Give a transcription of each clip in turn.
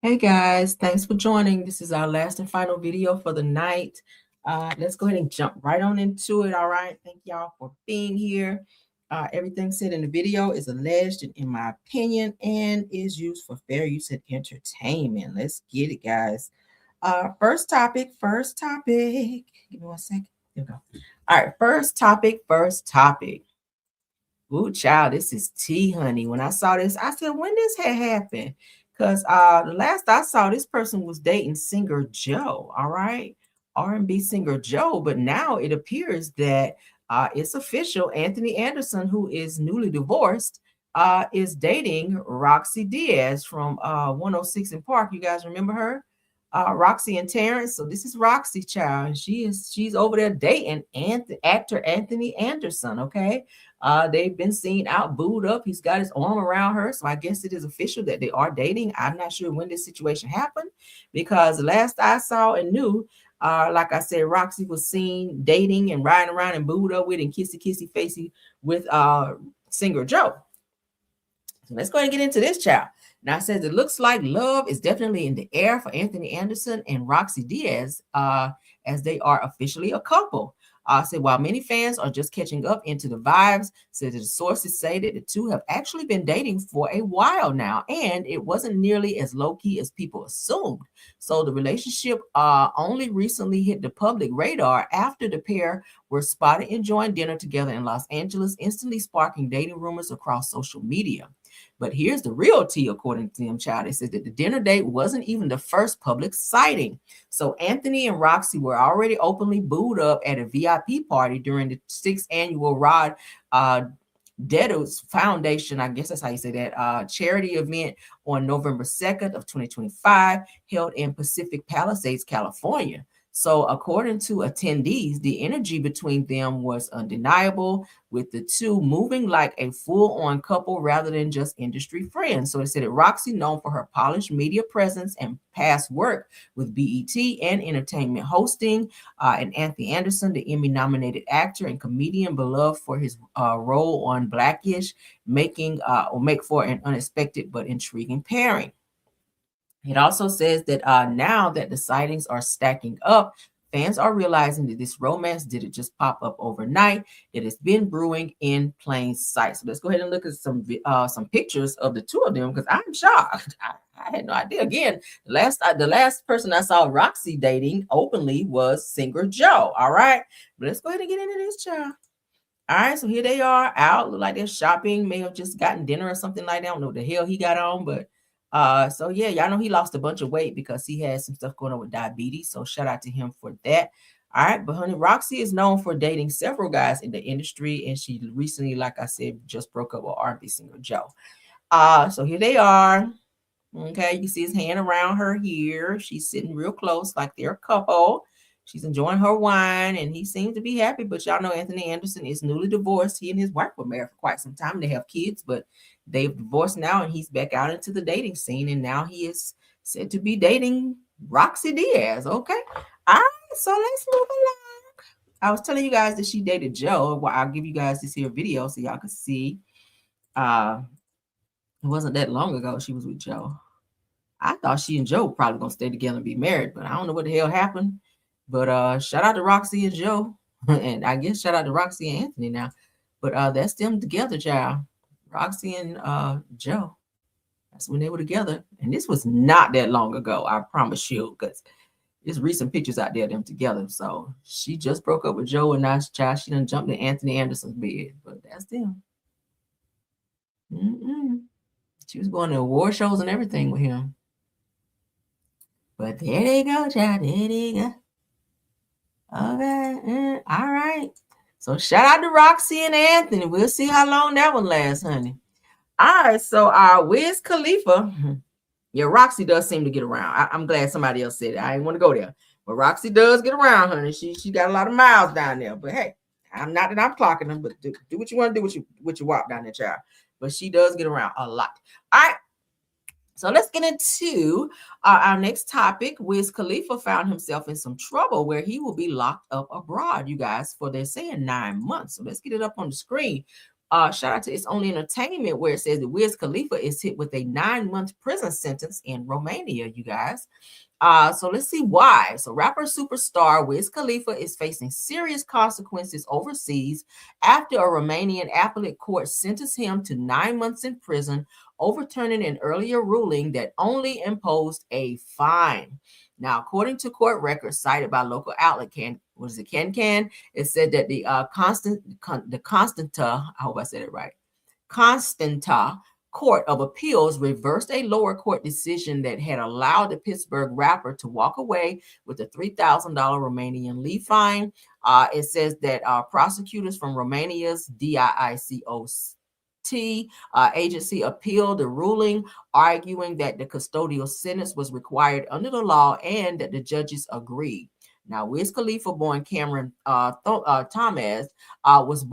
Hey guys, thanks for joining. This is our last and final video for the night. Let's go ahead and jump right on into it. All right. Thank y'all for being here. Everything said in the video is alleged and in my opinion and is used for fair use and entertainment. Let's get it, guys. First topic. Give me one second. Here we go. All right, first topic. Ooh, child, this is tea, honey. When I saw this, I said, when this had happened? Because the last I saw, this person was dating singer Joe, all right? R&B singer Joe, but now it appears that it's official. Anthony Anderson, who is newly divorced, is dating Roxy Diaz from 106 in Park. You guys remember her? Roxy and Terrence. So this is Roxy, child. And she's over there dating actor Anthony Anderson, okay? They've been seen out booed up. He's got his arm around her. So I guess it is official that they are dating. I'm not sure when this situation happened because the last I saw and knew, like I said, Roxy was seen dating and riding around and booed up with and kissy facey with singer Joe. So let's go ahead and get into this, child. Now it says it looks like love is definitely in the air for Anthony Anderson and Roxy Diaz as they are officially a couple. Said while many fans are just catching up into the vibes, said the sources say that the two have actually been dating for a while now, and it wasn't nearly as low-key as people assumed. So the relationship only recently hit the public radar after the pair were spotted enjoying dinner together in Los Angeles, instantly sparking dating rumors across social media. But here's the real tea, according to them, child. They said that the dinner date wasn't even the first public sighting. So Anthony and Roxy were already openly booed up at a VIP party during the 6th annual Rod Dedos Foundation, I guess that's how you say that, charity event on November 2nd of 2025, held in Pacific Palisades, California. So according to attendees, the energy between them was undeniable, with the two moving like a full-on couple rather than just industry friends. So it said that Roxy, known for her polished media presence and past work with BET and entertainment hosting, and Anthony Anderson, the Emmy-nominated actor and comedian beloved for his role on Blackish, make for an unexpected but intriguing pairing. It also says that now that the sightings are stacking up, fans are realizing that this romance didn't just pop up overnight. It has been brewing in plain sight. So let's go ahead and look at some pictures of the two of them because I'm shocked. I had no idea. Again, the last person I saw Roxy dating openly was singer Joe. All right, but let's go ahead and get into this, child. All right, so here they are out. Look like they're shopping. May have just gotten dinner or something like that. I don't know what the hell he got on, but so yeah, y'all know he lost a bunch of weight because he had some stuff going on with diabetes. So shout out to him for that. All right, but honey, Roxy is known for dating several guys in the industry, and she recently, like I said, just broke up with R&B singer Joe. So here they are. Okay, you can see his hand around her here. She's sitting real close, like they're a couple. She's enjoying her wine, and he seems to be happy. But y'all know Anthony Anderson is newly divorced. He and his wife were married for quite some time. They have kids, but they've divorced now, and he's back out into the dating scene. And now he is said to be dating Roxy Diaz. Okay, all right. So let's move along. I was telling you guys that she dated Joe. Well, I'll give you guys this here video so y'all can see. It wasn't that long ago she was with Joe. I thought she and Joe were probably gonna stay together and be married, but I don't know what the hell happened. But shout out to Roxy and Joe, and I guess shout out to Roxy and Anthony now. But that's them together, child. Roxy and Joe. That's when they were together, and this was not that long ago. I promise you, because there's recent pictures out there of them together. So she just broke up with Joe, and now child, she done jumped in Anthony Anderson's bed. But that's them. She was going to award shows and everything with him. But there they go, child. There they go. Okay. All right. So shout out to Roxy and Anthony. We'll see how long that one lasts, honey. All right. So Wiz Khalifa. Yeah, Roxy does seem to get around. I'm glad somebody else said it. I didn't want to go there. But Roxy does get around, honey. She got a lot of miles down there. But hey, I'm not that I'm clocking them, but do what you want to do with your walk down there, child. But she does get around a lot. All right. So let's get into our next topic. Wiz Khalifa found himself in some trouble where he will be locked up abroad, you guys, for they're saying 9 months. So let's get it up on the screen. Shout out to It's Only Entertainment, where it says that Wiz Khalifa is hit with a 9-month prison sentence in Romania, you guys. So let's see why. So rapper superstar Wiz Khalifa is facing serious consequences overseas after a Romanian appellate court sentenced him to 9 months in prison, overturning an earlier ruling that only imposed a fine. Now, according to court records cited by local outlet Can, it said that the Constanta, I hope I said it right, Constanta Court of Appeals reversed a lower court decision that had allowed the Pittsburgh rapper to walk away with a $3,000 Romanian lei fine. It says that prosecutors from Romania's DIICOT agency appealed the ruling, arguing that the custodial sentence was required under the law and that the judges agreed. Now, Wiz Khalifa, born Cameron Thomas, was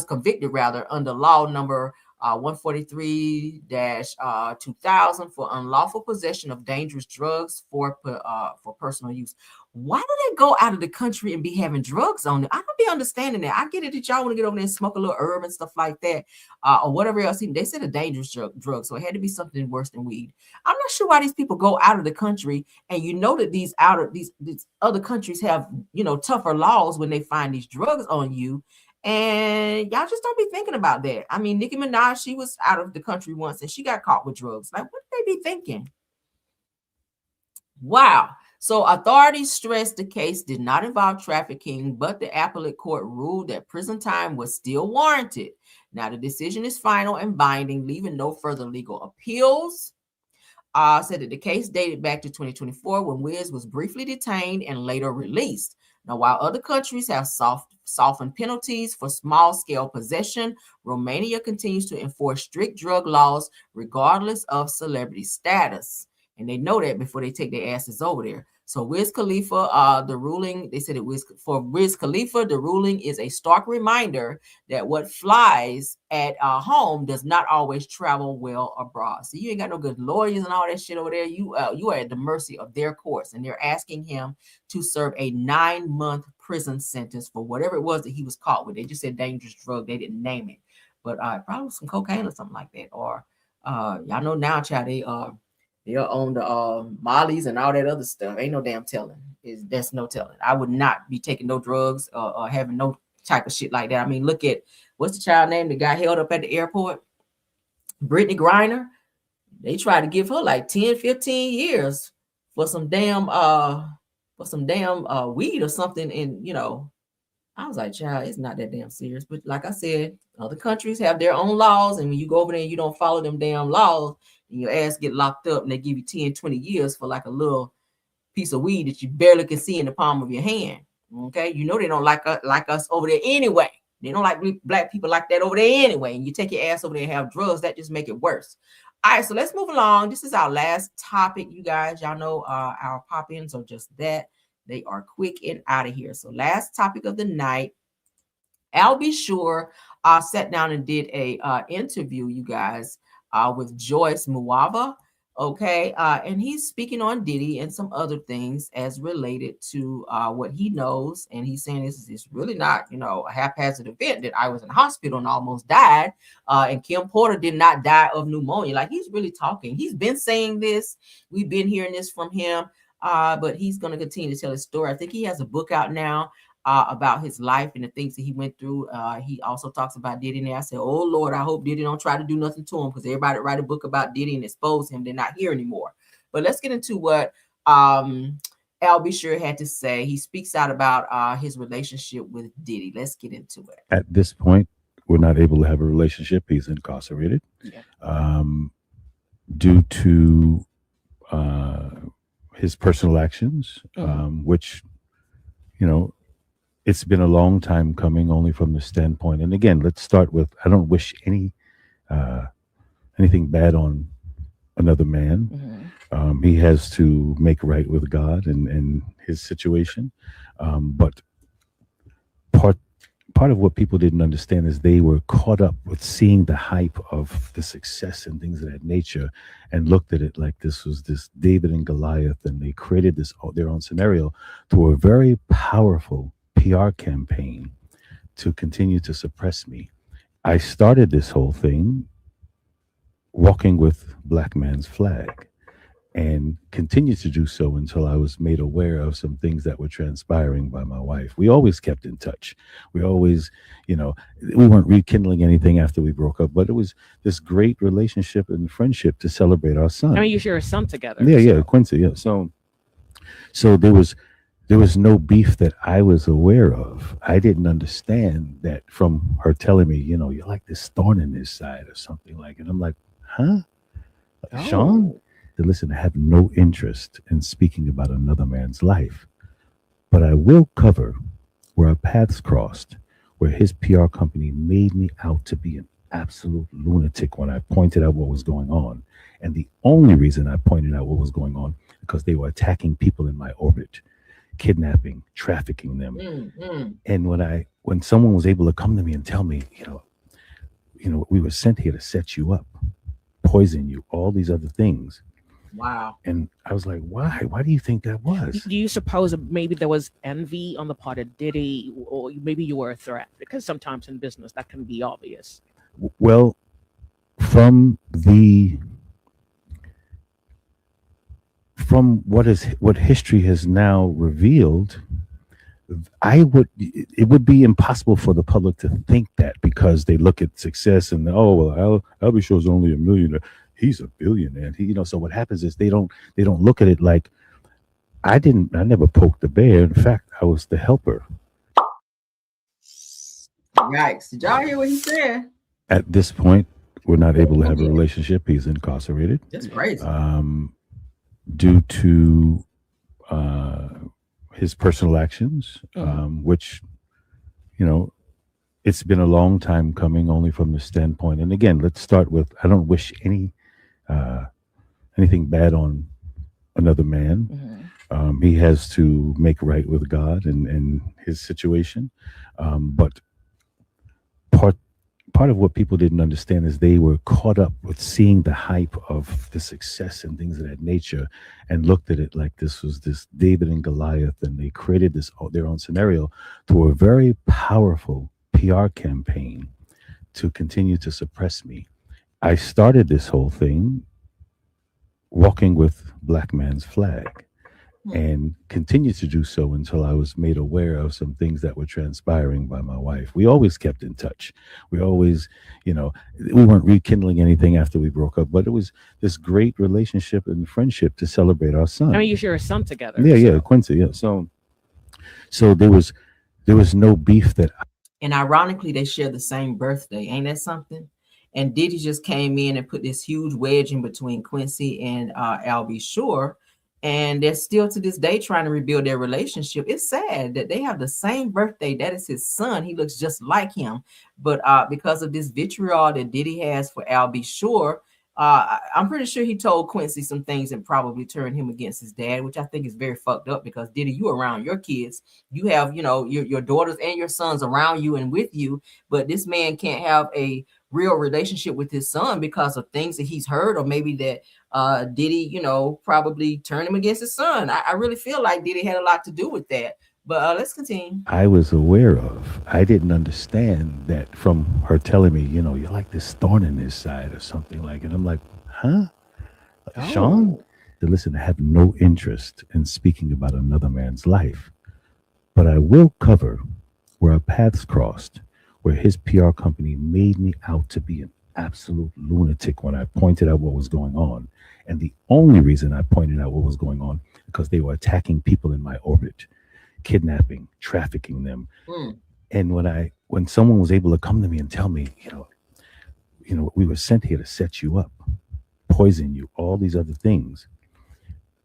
convicted under law number 143-2000 for unlawful possession of dangerous drugs for personal use. Why do they go out of the country and be having drugs on them? I don't be understanding that. I get it that y'all want to get over there and smoke a little herb and stuff like that, or whatever else. They said a dangerous drug, so it had to be something worse than weed. I'm not sure why these people go out of the country, and you know that these other countries have tougher laws when they find these drugs on you. And y'all just don't be thinking about that. I mean, Nicki Minaj, she was out of the country once and she got caught with drugs. Like, what did they be thinking? Wow. So authorities stressed the case did not involve trafficking, but the appellate court ruled that prison time was still warranted. Now, the decision is final and binding, leaving no further legal appeals. Said that the case dated back to 2024 when Wiz was briefly detained and later released. Now, while other countries have softened penalties for small-scale possession, Romania continues to enforce strict drug laws regardless of celebrity status. And they know that before they take their asses over there. So Wiz Khalifa, the ruling, they said for Wiz Khalifa, the ruling is a stark reminder that what flies at home does not always travel well abroad. So you ain't got no good lawyers and all that shit over there. You are at the mercy of their courts, and they're asking him to serve a 9-month prison sentence for whatever it was that he was caught with. They just said dangerous drug. They didn't name it, but probably some cocaine or something like that. Or y'all know now, child, they're on the Molly's and all that other stuff. Ain't no damn telling. That's no telling. I would not be taking no drugs or having no type of shit like that. I mean, look at, what's the child name that got held up at the airport? Brittany Griner. They tried to give her like 10, 15 years for some damn weed or something. And I was like, child, it's not that damn serious. But like I said, other countries have their own laws, and when you go over there and you don't follow them damn laws, and your ass get locked up and they give you 10, 20 years for like a little piece of weed that you barely can see in the palm of your hand. Okay, they don't like us over there anyway. They don't like black people like that over there anyway. And you take your ass over there and have drugs, that just make it worse. All right, so let's move along. This is our last topic, you guys. Y'all know our pop-ins are just that. They are quick and out of here. So last topic of the night, I'll be sure sat down and did a interview, you guys, with Joyce Muava. Okay, and he's speaking on Diddy and some other things as related to what he knows. And he's saying this is really not, a haphazard event, that I was in the hospital and almost died. And Kim Porter did not die of pneumonia. Like, he's really talking. He's been saying this. We've been hearing this from him. But he's going to continue to tell his story. I think he has a book out now about his life and the things that he went through. He also talks about Diddy. And I said, oh, Lord, I hope Diddy don't try to do nothing to him, because everybody write a book about Diddy and expose him. They're not here anymore. But let's get into what Al Bashir had to say. He speaks out about his relationship with Diddy. Let's get into it. At this point, we're not able to have a relationship. He's incarcerated due to his personal actions, which, it's been a long time coming, only from the standpoint. And again, let's start with, I don't wish anything bad on another man. He has to make right with God and his situation. But part of what people didn't understand is they were caught up with seeing the hype of the success and things of that nature, and looked at it like this was this David and Goliath, and they created their own scenario through a very powerful PR campaign to continue to suppress me. I started this whole thing walking with Black Man's Flag and continued to do so until I was made aware of some things that were transpiring by my wife. We always kept in touch. We always, you know, we weren't rekindling anything after we broke up, but it was this great relationship and friendship to celebrate our son. I mean, you share a son together. Yeah, Quincy. Yeah. So there was no beef that I was aware of. I didn't understand that from her telling me, you're like this thorn in his side or something like. And I'm like, huh, Sean? Oh. Listen, I have no interest in speaking about another man's life, but I will cover where our paths crossed, where his PR company made me out to be an absolute lunatic when I pointed out what was going on. And the only reason I pointed out what was going on because they were attacking people in my orbit, kidnapping, trafficking them. And when someone was able to come to me and tell me, we were sent here to set you up, poison you, all these other things. Wow. And I was like, why? Why do you think that was? Do you suppose maybe there was envy on the part of Diddy, or maybe you were a threat? Because sometimes in business that can be obvious. Well, from what history has now revealed, it would be impossible for the public to think that because they look at success and Al Shaw's only a millionaire. He's a billionaire. So what happens is they don't look at it like I never poked the bear. In fact, I was the helper. Yikes. Did y'all hear what he said? At this point, we're not able to have a relationship. He's incarcerated. That's crazy. Due to his personal actions, which, it's been a long time coming, only from the standpoint. And again, let's start with, I don't wish anything bad on another man. He has to make right with God and his situation. But part of what people didn't understand is they were caught up with seeing the hype of the success and things of that nature and looked at it like this was this David and Goliath, and they created their own scenario through a very powerful PR campaign to continue to suppress me. I started this whole thing walking with Black Man's Flag and continued to do so until I was made aware of some things that were transpiring by my wife. We always kept in touch. We always, we weren't rekindling anything after we broke up, but it was this great relationship and friendship to celebrate our son. I mean, you share a son together. Yeah, Quincy. Yeah. So there was no beef that. And ironically, they share the same birthday. Ain't that something? And Diddy just came in and put this huge wedge in between Quincy and Al B. Sure. And they're still to this day trying to rebuild their relationship. It's sad that they have the same birthday. That is his son. He looks just like him. But because of this vitriol that Diddy has for Al B. Sure, I'm pretty sure he told Quincy some things and probably turned him against his dad, which I think is very fucked up because Diddy, you around your kids. You have, your daughters and your sons around you and with you. But this man can't have a real relationship with his son because of things that he's heard, or maybe that Diddy, probably turned him against his son. I really feel like Diddy had a lot to do with that. But let's continue. I was aware of. I didn't understand that from her telling me, you're like this thorn in his side or something like. And I'm like, huh, Sean? Listen, I have no interest in speaking about another man's life, but I will cover where our paths crossed, where his PR company made me out to be an absolute lunatic when I pointed out what was going on. And the only reason I pointed out what was going on because they were attacking people in my orbit, kidnapping, trafficking them. And when someone was able to come to me and tell me, we were sent here to set you up, poison you, all these other things.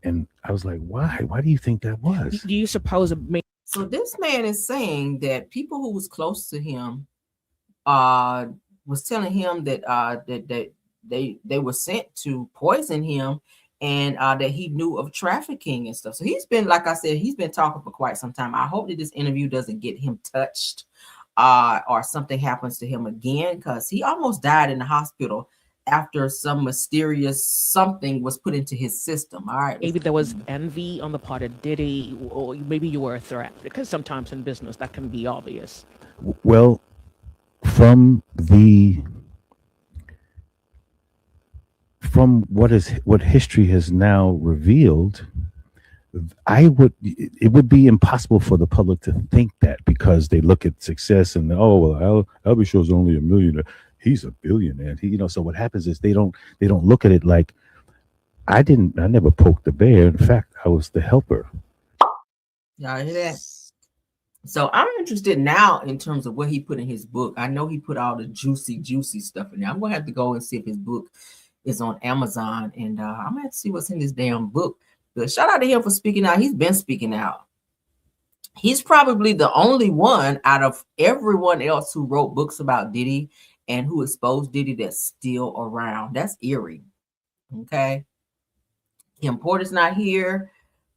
And I was like, why? Why do you think that was? Do you suppose So this man is saying that people who was close to him was telling him that they were sent to poison him, and that he knew of trafficking and stuff. So he's been, like I said, he's been talking for quite some time. I hope that this interview doesn't get him touched or something happens to him again, because he almost died in the hospital after some mysterious something was put into his system. All right. maybe there was envy on the part of Diddy, or maybe you were a threat? Because sometimes in business that can be obvious. Well, from what history has now revealed, it would be impossible for the public to think that, because they look at success and, oh well, Albie Shaw's only a millionaire, he's a billionaire. So what happens is they don't look at it like, I never poked the bear. In fact, I was the helper. Y'all hear that? So I'm interested now in terms of what he put in his book. I know he put all the juicy stuff in there. I'm gonna have to go and see if his book is on Amazon, and I'm gonna have to see what's in this damn book. But shout out to him for speaking out. He's been speaking out. He's probably the only one out of everyone else who wrote books about Diddy and who exposed Diddy that's still around. That's eerie. Okay. Kim Porter's not here.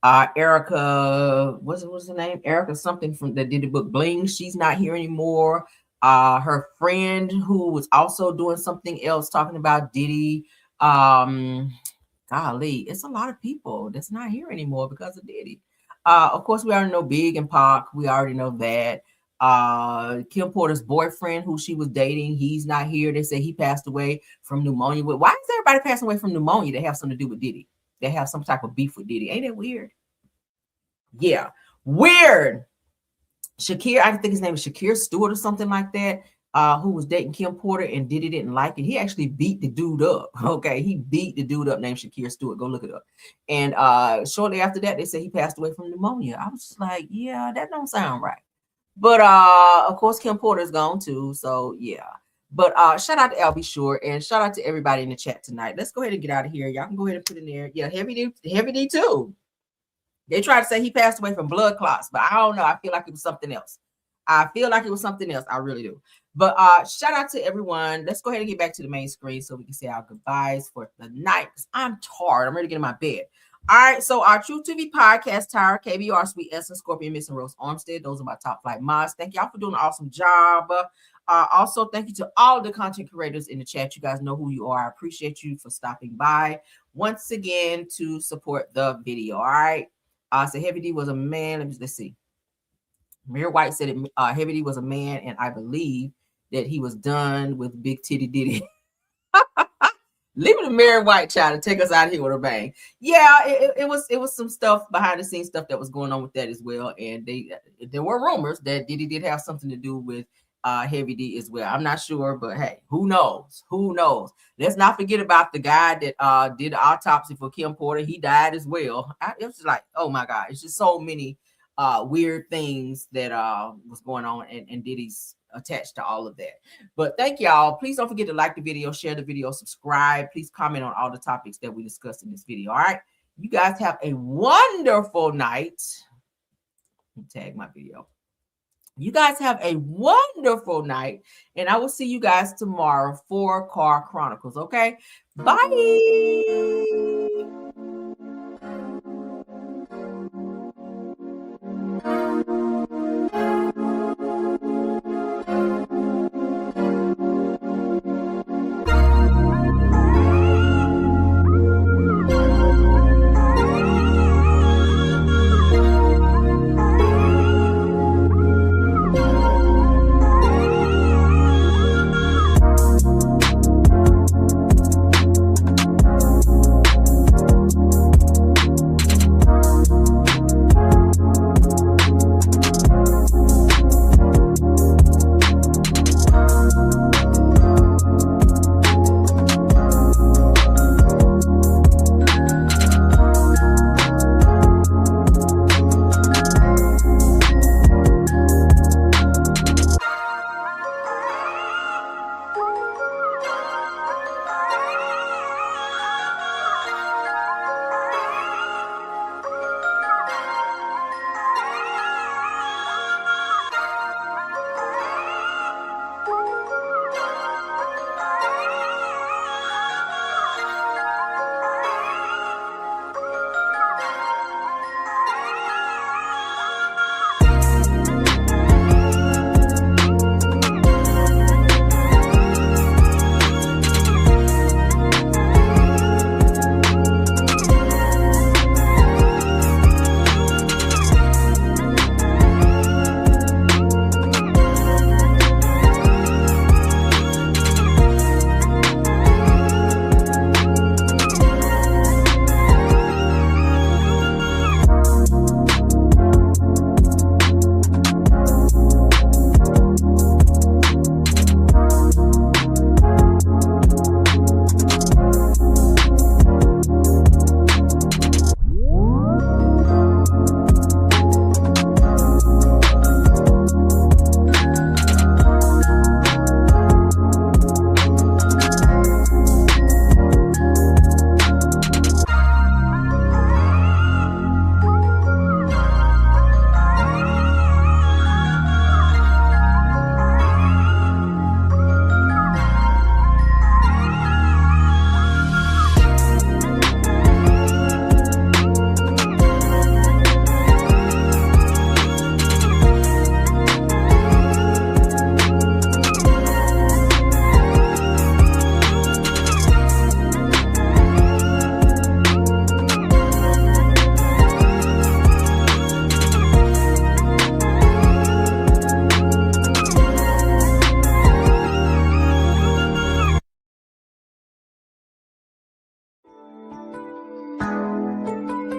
Erica, what's the name? Erica something from that did the book Bling. She's not here anymore. Her friend who was also doing something else talking about Diddy. Golly, it's a lot of people that's not here anymore because of Diddy. Of course, we already know Big and Pac. We already know that. Kim Porter's boyfriend, who she was dating, he's not here. They say he passed away from pneumonia. Why is everybody passing away from pneumonia that have something to do with Diddy? They have some type of beef with Diddy. Ain't that weird? Yeah, weird. Shakir, I think his name is Shakir Stewart or something like that, who was dating Kim Porter, and Diddy didn't like it. He actually beat the dude up. Okay, he beat the dude up named Shakir Stewart. Go look it up. And shortly after that, they said he passed away from pneumonia. I was just like, yeah, that don't sound right. But of course, Kim Porter's gone too. So yeah. But shout out to Albie Shore, and shout out to everybody in the chat tonight. Let's go ahead and get out of here. Y'all can go ahead and put in there. Yeah, Heavy D too. They tried to say he passed away from blood clots, but I don't know. I feel like it was something else. I really do. But shout out to everyone. Let's go ahead and get back to the main screen so we can say our goodbyes for the night, because I'm tired. I'm ready to get in my bed. All right, so our True TV podcast, Tyra, KBR, Sweet Essence, Scorpion, Miss, and Rose Armstead. Those are my top flight mods. Thank y'all for doing an awesome job. Also, thank you to all the content creators in the chat. You guys know who you are. I appreciate you for stopping by once again to support the video. All right. So Heavy D was a man. Let's see. Mayor White said it, Heavy D was a man, and I believe that he was done with Big Titty Diddy. Leave it to Mary White child to take us out here with a bang. Yeah, it was some stuff behind the scenes stuff that was going on with that as well. And there were rumors that Diddy did have something to do with Heavy D as well. I'm not sure, but hey, who knows? Who knows? Let's not forget about the guy that did the autopsy for Kim Porter. He died as well. It was like, oh my God, it's just so many weird things that was going on, and Diddy's attached to all of that. But thank y'all. Please don't forget to like the video, share the video, subscribe. Please comment on all the topics that we discussed in this video. All right, you guys have a wonderful night. Tag my video. You guys have a wonderful night, and I will see you guys tomorrow for Car Chronicles. Okay, bye.